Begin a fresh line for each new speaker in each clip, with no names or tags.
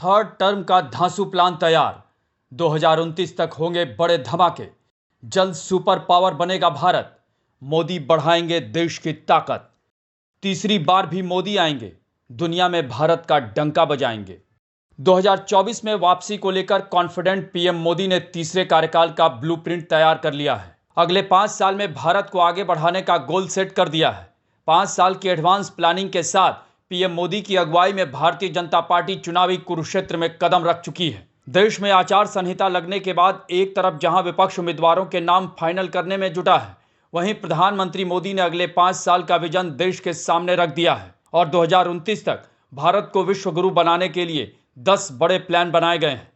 Third term का धांसू plan तैयार। 2029 तक होंगे बड़े धमाके। जल्द सुपर पावर बनेगा भारत। मोदी बढ़ाएंगे देश की ताकत। तीसरी बार भी मोदी आएंगे, दुनिया में भारत का डंका बजाएंगे। 2024 में वापसी को लेकर कॉन्फिडेंट पीएम मोदी ने तीसरे कार्यकाल का ब्लूप्रिंट तैयार कर लिया है। अगले 5 साल में भारत को आगे बढ़ाने का गोल सेट कर दिया है। 5 साल की एडवांस प्लानिंग के साथ पीएम मोदी की अगुवाई में भारतीय जनता पार्टी चुनावी कुरुक्षेत्र में कदम रख चुकी है। देश में आचार संहिता लगने के बाद एक तरफ जहां विपक्ष उम्मीदवारों के नाम फाइनल करने में जुटा है, वहीं प्रधानमंत्री मोदी ने अगले 5 साल का विजन देश के सामने रख दिया है और 2029 तक भारत को विश्व गुरु बनाने के लिए 10 बड़े प्लान बनाए गए हैं।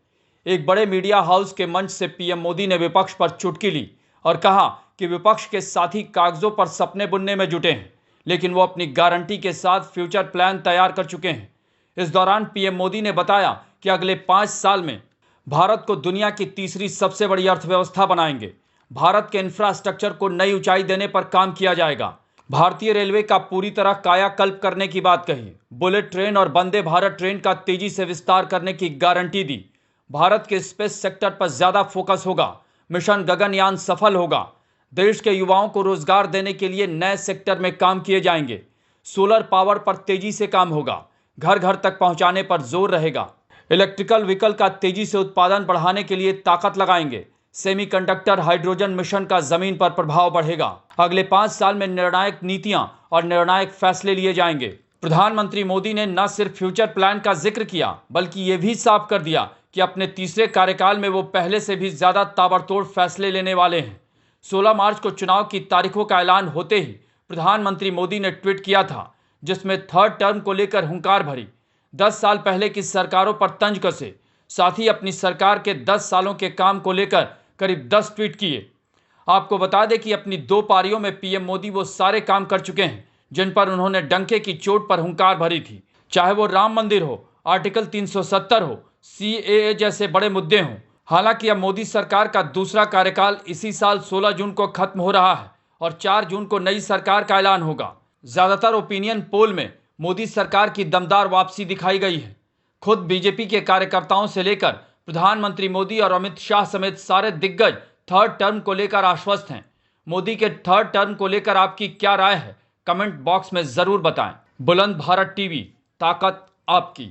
एक बड़े मीडिया हाउस के मंच से पीएम मोदी ने विपक्ष पर चुटकी ली और कहा कि विपक्ष के साथी कागजों पर सपने बुनने में जुटे हैं, लेकिन वो अपनी गारंटी के साथ फ्यूचर प्लान तैयार कर चुके हैं। इस दौरान पीएम मोदी ने बताया कि अगले 5 साल में भारत को दुनिया की तीसरी सबसे बड़ी अर्थव्यवस्था बनाएंगे। भारत के इंफ्रास्ट्रक्चर को नई ऊंचाई देने पर काम किया जाएगा। भारतीय रेलवे का पूरी तरह कायाकल्प करने की बात कही। बुलेट ट्रेन और वंदे भारत ट्रेन का तेजी से विस्तार करने की गारंटी दी। भारत के स्पेस सेक्टर पर ज्यादा फोकस होगा। मिशन गगनयान सफल होगा। देश के युवाओं को रोजगार देने के लिए नए सेक्टर में काम किए जाएंगे। सोलर पावर पर तेजी से काम होगा। घर घर तक पहुंचाने पर जोर रहेगा। इलेक्ट्रिकल व्हीकल का तेजी से उत्पादन बढ़ाने के लिए ताकत लगाएंगे। सेमीकंडक्टर हाइड्रोजन मिशन का जमीन पर प्रभाव बढ़ेगा। अगले 5 साल में निर्णायक नीतियां और निर्णायक फैसले लिए जाएंगे। प्रधानमंत्री मोदी ने न सिर्फ फ्यूचर प्लान का जिक्र किया, बल्कि यह भी साफ कर दिया कि अपने तीसरे कार्यकाल में वो पहले से भी ज्यादा ताबड़तोड़ फैसले लेने वाले हैं। 16 मार्च को चुनाव की तारीखों का ऐलान होते ही प्रधानमंत्री मोदी ने ट्वीट किया था, जिसमें थर्ड टर्म को लेकर हुंकार भरी। 10 साल पहले की सरकारों पर तंज कसे। साथ ही अपनी सरकार के 10 सालों के काम को लेकर करीब 10 ट्वीट किए। आपको बता दें कि अपनी 2 पारियों में पीएम मोदी वो सारे काम कर चुके हैं जिन पर उन्होंने डंके की चोट पर हुंकार भरी थी। चाहे वो राम मंदिर हो, आर्टिकल 370 हो, सीएए जैसे बड़े मुद्दे हों। हालांकि अब मोदी सरकार का दूसरा कार्यकाल इसी साल 16 जून को खत्म हो रहा है और 4 जून को नई सरकार का ऐलान होगा। ज्यादातर ओपिनियन पोल में मोदी सरकार की दमदार वापसी दिखाई गई है। खुद बीजेपी के कार्यकर्ताओं से लेकर प्रधानमंत्री मोदी और अमित शाह समेत सारे दिग्गज थर्ड टर्म को लेकर आश्वस्त हैं। मोदी के थर्ड टर्म को लेकर आपकी क्या राय है? कमेंट बॉक्स में जरूर बताएं। बुलंद भारत टीवी, ताकत आपकी।